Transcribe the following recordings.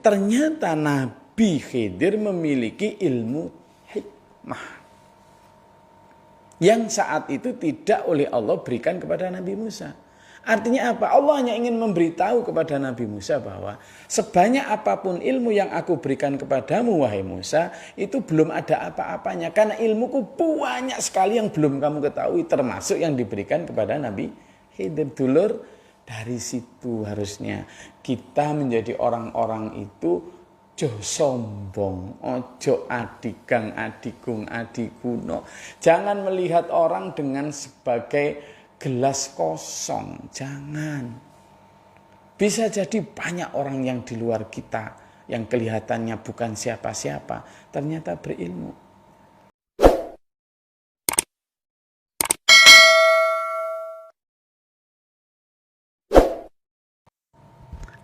ternyata Nabi Khidir memiliki ilmu hikmah yang saat itu tidak oleh Allah berikan kepada Nabi Musa. Artinya apa? Allah hanya ingin memberitahu kepada Nabi Musa bahwa sebanyak apapun ilmu yang aku berikan kepadamu wahai Musa, itu belum ada apa-apanya. Karena ilmuku banyak sekali yang belum kamu ketahui, termasuk yang diberikan kepada Nabi Khidir. Dulur, dari situ harusnya kita menjadi orang-orang itu ojo sombong, ojo adigang, adigung, adikuno. Jangan melihat orang dengan sebagai gelas kosong, jangan. Bisa jadi banyak orang yang di luar kita yang kelihatannya bukan siapa-siapa, ternyata berilmu.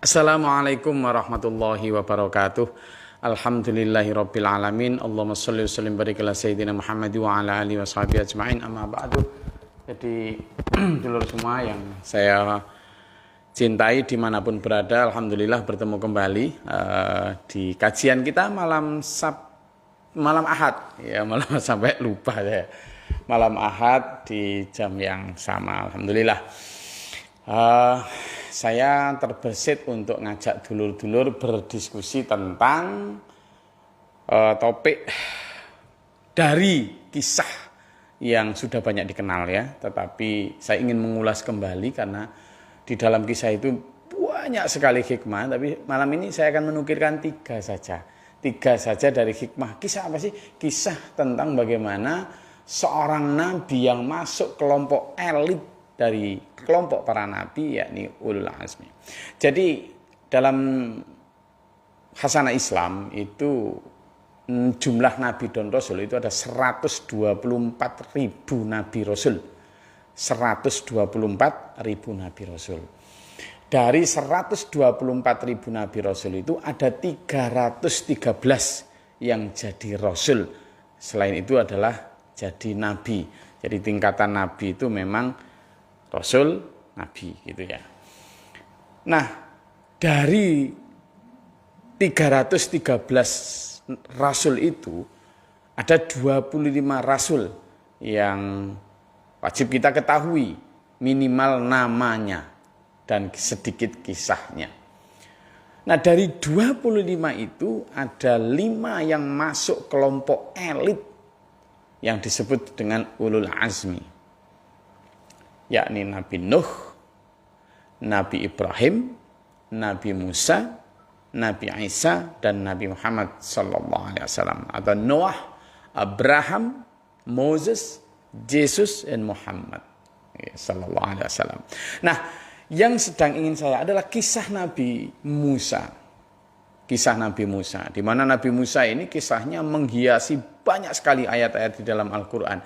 Assalamualaikum warahmatullahi wabarakatuh. Alhamdulillahirabbil alamin. Allahumma shalli wa sallim barik ala sayyidina Muhammad wa ala alihi washabihi ajmain. Amma ba'du. Jadi dulur semua yang saya cintai dimanapun berada, alhamdulillah bertemu kembali di kajian kita malam Ahad, ya malam sampai lupa saya, malam Ahad di jam yang sama, alhamdulillah. Saya terbersit untuk ngajak dulur-dulur berdiskusi tentang topik dari kisah yang sudah banyak dikenal ya, tetapi saya ingin mengulas kembali karena di dalam kisah itu banyak sekali hikmah. Tapi malam ini saya akan menukilkan tiga saja dari hikmah. Kisah apa sih? Kisah tentang bagaimana seorang nabi yang masuk kelompok elit dari kelompok para nabi, yakni ulul azmi. Jadi dalam khasanah Islam itu jumlah nabi dan rasul itu ada 124.000 nabi rasul. 124.000 nabi rasul. Dari 124.000 nabi rasul itu ada 313 yang jadi rasul. Selain itu adalah jadi nabi. Jadi tingkatan nabi itu memang rasul, nabi gitu ya. Nah, dari 313 rasul itu ada 25 rasul yang wajib kita ketahui minimal namanya dan sedikit kisahnya. Nah, dari 25 itu ada 5 yang masuk kelompok elit yang disebut dengan ulul azmi, yakni Nabi Nuh, Nabi Ibrahim, Nabi Musa, Nabi Isa, dan Nabi Muhammad sallallahu alaihi wasallam, atau Noah, Abraham, Moses, Yesus, dan Muhammad sallallahu alaihi wasallam. Nah, yang sedang ingin saya adalah kisah Nabi Musa. Kisah Nabi Musa, di mana Nabi Musa ini kisahnya menghiasi banyak sekali ayat-ayat di dalam Al-Qur'an.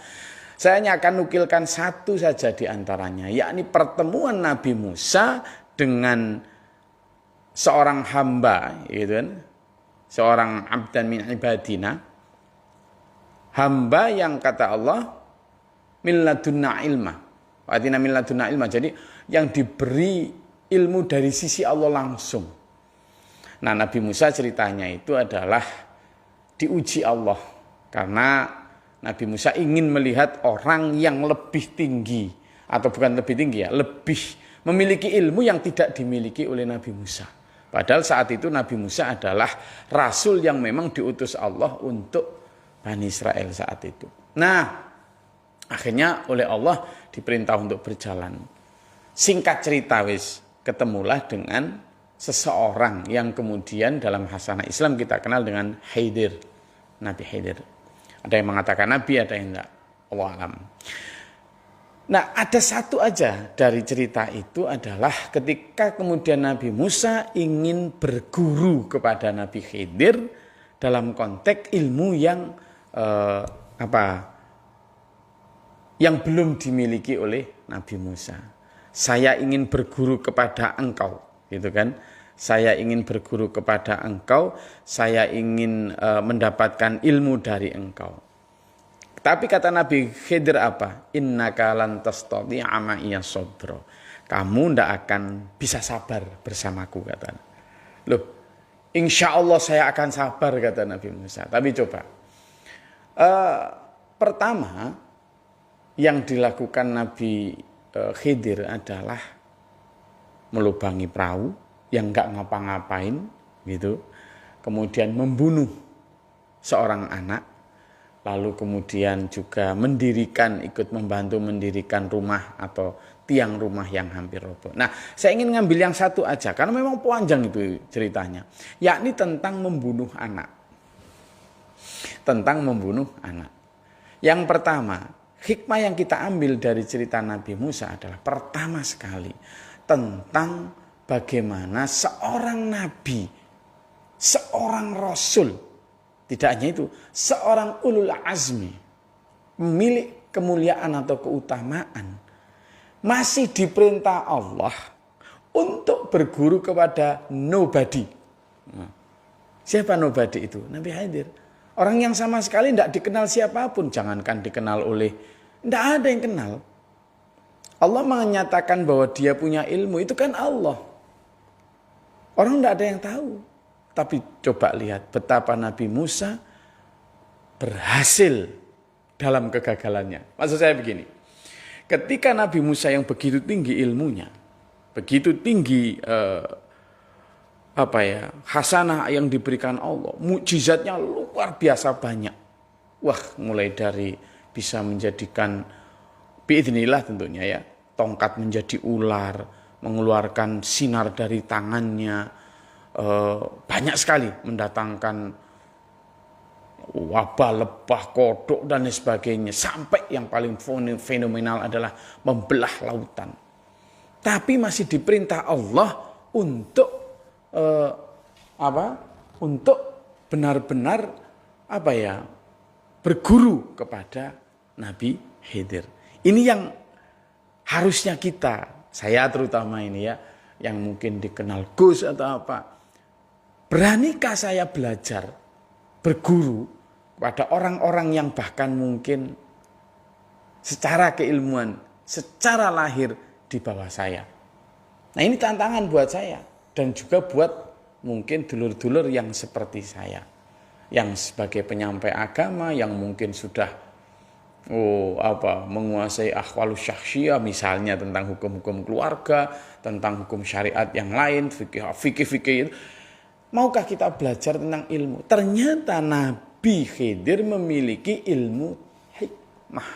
Saya hanya akan nukilkan satu saja di antaranya, yakni pertemuan Nabi Musa dengan seorang hamba, gitu kan, seorang abdan min ibadina, hamba yang kata Allah min ladunna ilma, artinya min ladunna ilma, jadi yang diberi ilmu dari sisi Allah langsung. Nah, Nabi Musa ceritanya itu adalah diuji Allah karena Nabi Musa ingin melihat orang yang lebih tinggi, atau bukan lebih tinggi ya, lebih memiliki ilmu yang tidak dimiliki oleh Nabi Musa. Padahal saat itu Nabi Musa adalah rasul yang memang diutus Allah untuk Bani Israel saat itu. Nah, akhirnya oleh Allah diperintah untuk berjalan. Singkat cerita ketemulah dengan seseorang yang kemudian dalam khasanah Islam kita kenal dengan Khidir, Nabi Khidir. Ada yang mengatakan Nabi, ada yang enggak. Allah alam. Nah, ada satu aja dari cerita itu adalah ketika kemudian Nabi Musa ingin berguru kepada Nabi Khidir dalam konteks ilmu yang yang belum dimiliki oleh Nabi Musa. Saya ingin berguru kepada engkau, gitu kan? Saya ingin berguru kepada engkau, saya ingin mendapatkan ilmu dari engkau. Tapi kata Nabi Khidir apa? Innaka lan tastati'a ma'iya sabra. Kamu ndak akan bisa sabar bersamaku, katanya. Loh, Insya Allah saya akan sabar, kata Nabi Musa. Tapi coba, pertama yang dilakukan Nabi Khidir adalah melubangi perahu yang nggak ngapa-ngapain, gitu. Kemudian membunuh seorang anak, lalu kemudian juga ikut membantu mendirikan rumah atau tiang rumah yang hampir roboh. Nah, saya ingin ngambil yang satu aja, karena memang panjang itu ceritanya, yakni tentang membunuh anak. Tentang membunuh anak. Yang pertama, hikmah yang kita ambil dari cerita Nabi Musa adalah pertama sekali tentang bagaimana seorang nabi, seorang rasul, tidak hanya itu, seorang ulul azmi, pemilik kemuliaan atau keutamaan, masih diperintah Allah untuk berguru kepada nobody. Siapa nobody itu? Nabi Khidir. Orang yang sama sekali tidak dikenal siapapun, jangankan dikenal oleh, tidak ada yang kenal. Allah menyatakan bahwa dia punya ilmu, itu kan Allah. Orang tidak ada yang tahu. Tapi coba lihat betapa Nabi Musa berhasil dalam kegagalannya. Maksud saya begini, ketika Nabi Musa yang begitu tinggi ilmunya, begitu tinggi hasanah yang diberikan Allah, mukjizatnya luar biasa banyak. Wah, mulai dari bisa menjadikan biidznillah tentunya ya, tongkat menjadi ular, mengeluarkan sinar dari tangannya, banyak sekali mendatangkan wabah, lebah, kodok dan lain sebagainya, sampai yang paling fenomenal adalah membelah lautan. Tapi masih diperintah Allah untuk untuk benar-benar berguru kepada Nabi Khidir. Ini yang harusnya saya terutama ini ya, yang mungkin dikenal Gus atau apa, beranikah saya belajar berguru pada orang-orang yang bahkan mungkin secara keilmuan, secara lahir di bawah saya. Nah, ini tantangan buat saya. Dan juga buat mungkin dulur-dulur yang seperti saya, yang sebagai penyampai agama, yang mungkin sudah menguasai ahwalus syakhsiyah, misalnya tentang hukum-hukum keluarga, tentang hukum syariat yang lain, fikih-fikih. Maukah kita belajar tentang ilmu? Ternyata Nabi Khidir memiliki ilmu hikmah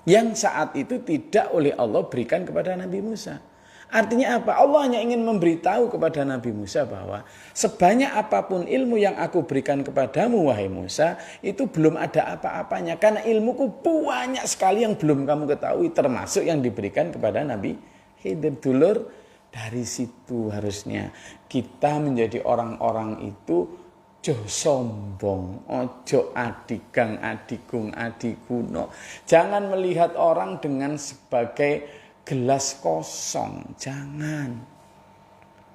yang saat itu tidak oleh Allah berikan kepada Nabi Musa. Artinya apa? Allah hanya ingin memberitahu kepada Nabi Musa bahwa sebanyak apapun ilmu yang aku berikan kepadamu, wahai Musa, itu belum ada apa-apanya. Karena ilmuku banyak sekali yang belum kamu ketahui, termasuk yang diberikan kepada Nabi Khidir. Dulur, dari situ harusnya kita menjadi orang-orang itu ojo sombong, ojo adigang, adigung, adiguno. Jangan melihat orang dengan sebagai gelas kosong, jangan.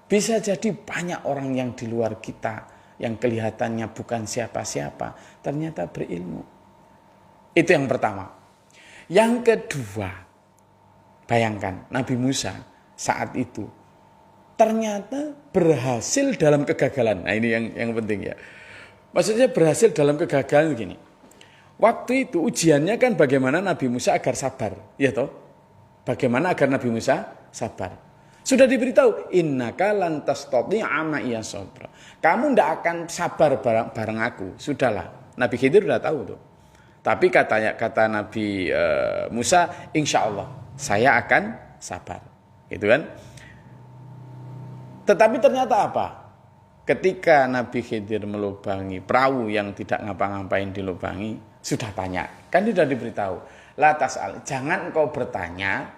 Bisa jadi banyak orang yang di luar kita yang kelihatannya bukan siapa-siapa, ternyata berilmu. Itu yang pertama. Yang kedua, bayangkan Nabi Musa saat itu ternyata berhasil dalam kegagalan. Nah, ini yang penting ya. Maksudnya berhasil dalam kegagalan begini. Waktu itu ujiannya kan bagaimana Nabi Musa agar sabar, ya toh? Bagaimana agar Nabi Musa sabar? Sudah diberitahu, innaka lan tastati'a ma'iya sabra. Kamu tidak akan sabar bareng aku. Sudahlah, Nabi Khidir sudah tahu tuh. Tapi kata Nabi Musa, insya Allah saya akan sabar, gitu kan? Tetapi ternyata apa? Ketika Nabi Khidir melubangi perahu yang tidak ngapa-ngapain dilubangi, sudah tanya, kan sudah diberitahu. La tas'al, jangan engkau bertanya,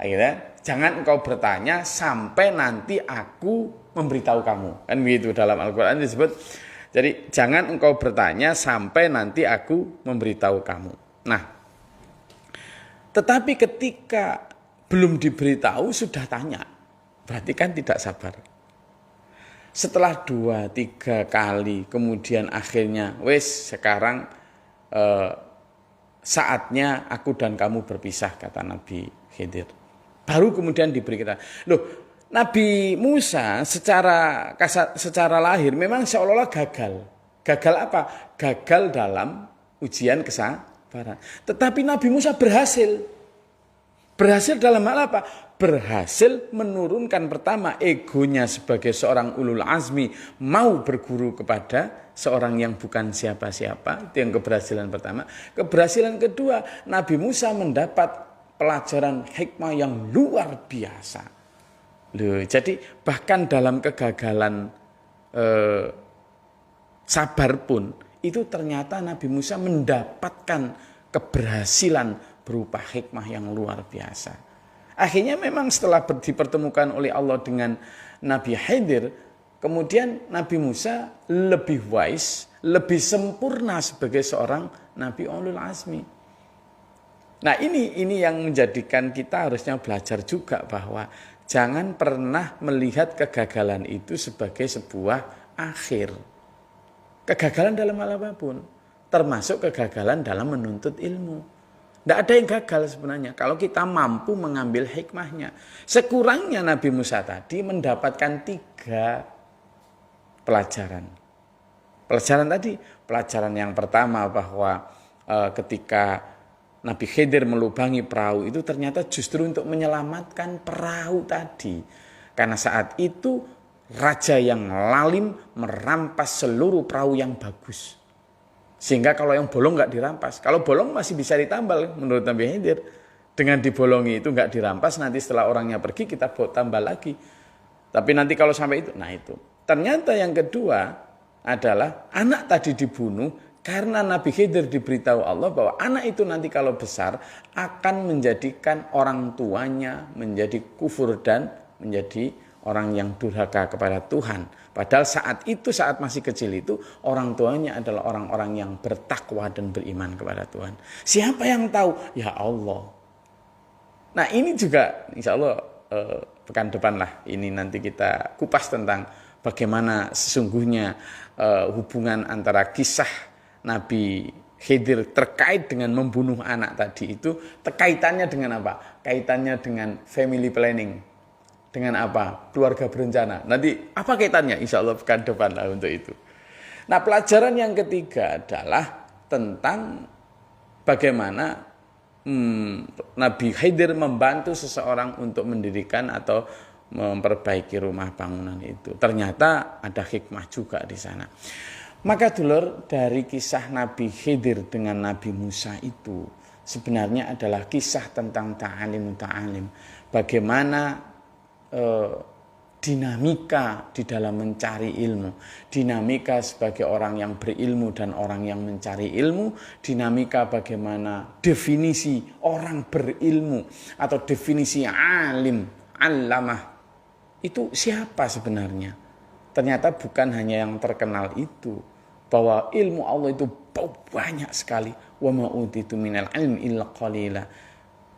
akhirnya jangan engkau bertanya sampai nanti aku memberitahu kamu. Kan begitu dalam Al-Quran disebut. Jadi jangan engkau bertanya sampai nanti aku memberitahu kamu. Nah, tetapi ketika belum diberitahu sudah tanya, berarti kan tidak sabar. Setelah 2-3 kali, kemudian akhirnya, sekarang saatnya aku dan kamu berpisah, kata Nabi Khidir. Baru kemudian diberi kita. Loh, Nabi Musa secara lahir memang seolah-olah gagal. Gagal apa? Gagal dalam ujian kesabaran. Tetapi Nabi Musa berhasil. Berhasil dalam hal apa? Berhasil menurunkan pertama egonya sebagai seorang ulul azmi, mau berguru kepada seorang yang bukan siapa-siapa. Itu yang keberhasilan pertama. Keberhasilan kedua, Nabi Musa mendapat pelajaran hikmah yang luar biasa. Loh, jadi bahkan dalam kegagalan sabar pun, itu ternyata Nabi Musa mendapatkan keberhasilan berupa hikmah yang luar biasa. Akhirnya memang setelah dipertemukan oleh Allah dengan Nabi Khidir, kemudian Nabi Musa lebih wise, lebih sempurna sebagai seorang Nabi ulul azmi. Nah ini yang menjadikan kita harusnya belajar juga bahwa jangan pernah melihat kegagalan itu sebagai sebuah akhir. Kegagalan dalam hal apapun, termasuk kegagalan dalam menuntut ilmu. Tidak ada yang gagal sebenarnya kalau kita mampu mengambil hikmahnya. Sekurangnya Nabi Musa tadi mendapatkan 3 pelajaran. Pelajaran yang pertama bahwa ketika Nabi Khidir melubangi perahu itu ternyata justru untuk menyelamatkan perahu tadi. Karena saat itu raja yang lalim merampas seluruh perahu yang bagus. Sehingga kalau yang bolong nggak dirampas. Kalau bolong masih bisa ditambal menurut Nabi Khidir. Dengan dibolongi itu nggak dirampas, nanti setelah orangnya pergi kita tambal lagi. Tapi nanti kalau sampai itu, nah itu. Ternyata yang kedua adalah anak tadi dibunuh. Karena Nabi Khidir diberitahu Allah bahwa anak itu nanti kalau besar akan menjadikan orang tuanya menjadi kufur dan menjadi orang yang durhaka kepada Tuhan. Padahal saat masih kecil itu orang tuanya adalah orang-orang yang bertakwa dan beriman kepada Tuhan. Siapa yang tahu? Ya Allah. Nah ini juga insya Allah pekan depan lah ini nanti kita kupas tentang bagaimana sesungguhnya hubungan antara kisah Nabi Khidir terkait dengan membunuh anak tadi itu kaitannya dengan apa? Kaitannya dengan family planning. Dengan apa? Keluarga berencana. Nanti apa kaitannya? Insya Allah pekan depan lah untuk itu. Nah pelajaran yang ketiga adalah tentang bagaimana Nabi Khidir membantu seseorang untuk mendirikan atau memperbaiki rumah bangunan itu. Ternyata ada hikmah juga di sana. Maka dulur, dari kisah Nabi Khidir dengan Nabi Musa itu sebenarnya adalah kisah tentang ta'alim. Bagaimana dinamika di dalam mencari ilmu. Dinamika sebagai orang yang berilmu dan orang yang mencari ilmu. Dinamika bagaimana definisi orang berilmu atau definisi alim, allamah. Itu siapa sebenarnya? Ternyata bukan hanya yang terkenal itu, bahwa ilmu Allah itu banyak sekali. Wa ma utitu minal ilmi illa qalila.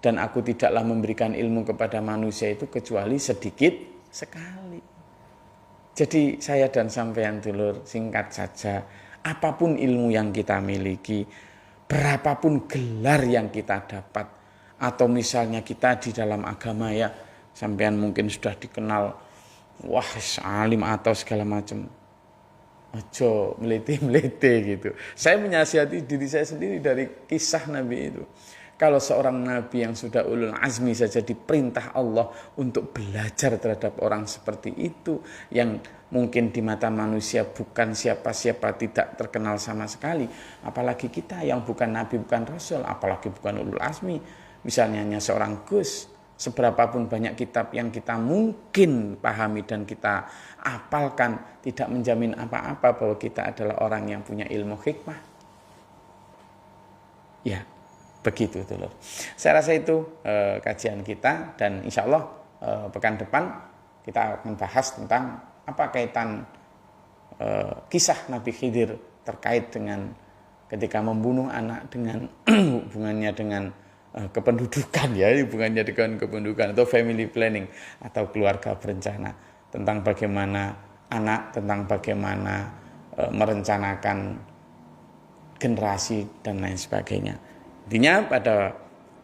Dan aku tidaklah memberikan ilmu kepada manusia itu kecuali sedikit sekali. Jadi saya dan sampean dulur, singkat saja, apapun ilmu yang kita miliki, berapapun gelar yang kita dapat, atau misalnya kita di dalam agama ya, sampean mungkin sudah dikenal wah alim atau segala macam, ojo melete gitu. Saya menasihati diri saya sendiri dari kisah Nabi itu. Kalau seorang Nabi yang sudah ulul azmi saja diperintah Allah untuk belajar terhadap orang seperti itu, yang mungkin di mata manusia bukan siapa-siapa, tidak terkenal sama sekali, apalagi kita yang bukan Nabi, bukan Rasul, apalagi bukan ulul azmi, misalnya hanya seorang Gus. Seberapapun banyak kitab yang kita mungkin pahami dan kita apalkan, tidak menjamin apa-apa bahwa kita adalah orang yang punya ilmu hikmah. Ya, begitu dulu. Saya rasa itu kajian kita, dan insya Allah pekan depan kita akan bahas tentang apa kaitan kisah Nabi Khidir terkait dengan ketika membunuh anak dengan hubungannya dengan kependudukan ya, hubungannya dengan kependudukan atau family planning atau keluarga berencana, tentang bagaimana anak, tentang bagaimana merencanakan generasi dan lain sebagainya. Intinya pada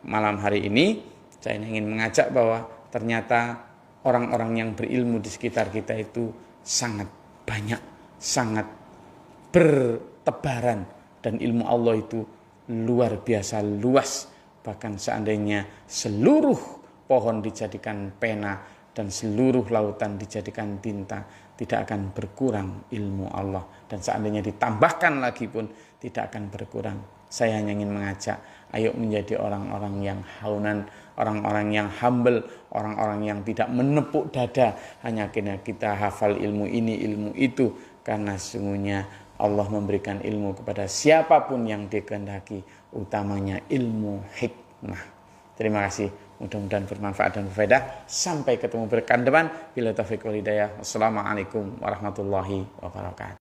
malam hari ini saya ingin mengajak bahwa ternyata orang-orang yang berilmu di sekitar kita itu sangat banyak, sangat bertebaran, dan ilmu Allah itu luar biasa luas. Bahkan seandainya seluruh pohon dijadikan pena dan seluruh lautan dijadikan tinta, tidak akan berkurang ilmu Allah. Dan seandainya ditambahkan lagi pun tidak akan berkurang. Saya hanya ingin mengajak, ayo menjadi orang-orang yang haunan, orang-orang yang humble, orang-orang yang tidak menepuk dada hanya karena kita hafal ilmu ini, ilmu itu. Karena sesungguhnya Allah memberikan ilmu kepada siapapun yang dikehendaki, utamanya ilmu hikmah. Terima kasih, mudah-mudahan bermanfaat dan berfaedah. Sampai ketemu berkan depan. Bila taufiq wal hidayah. Wassalamualaikum warahmatullahi wabarakatuh.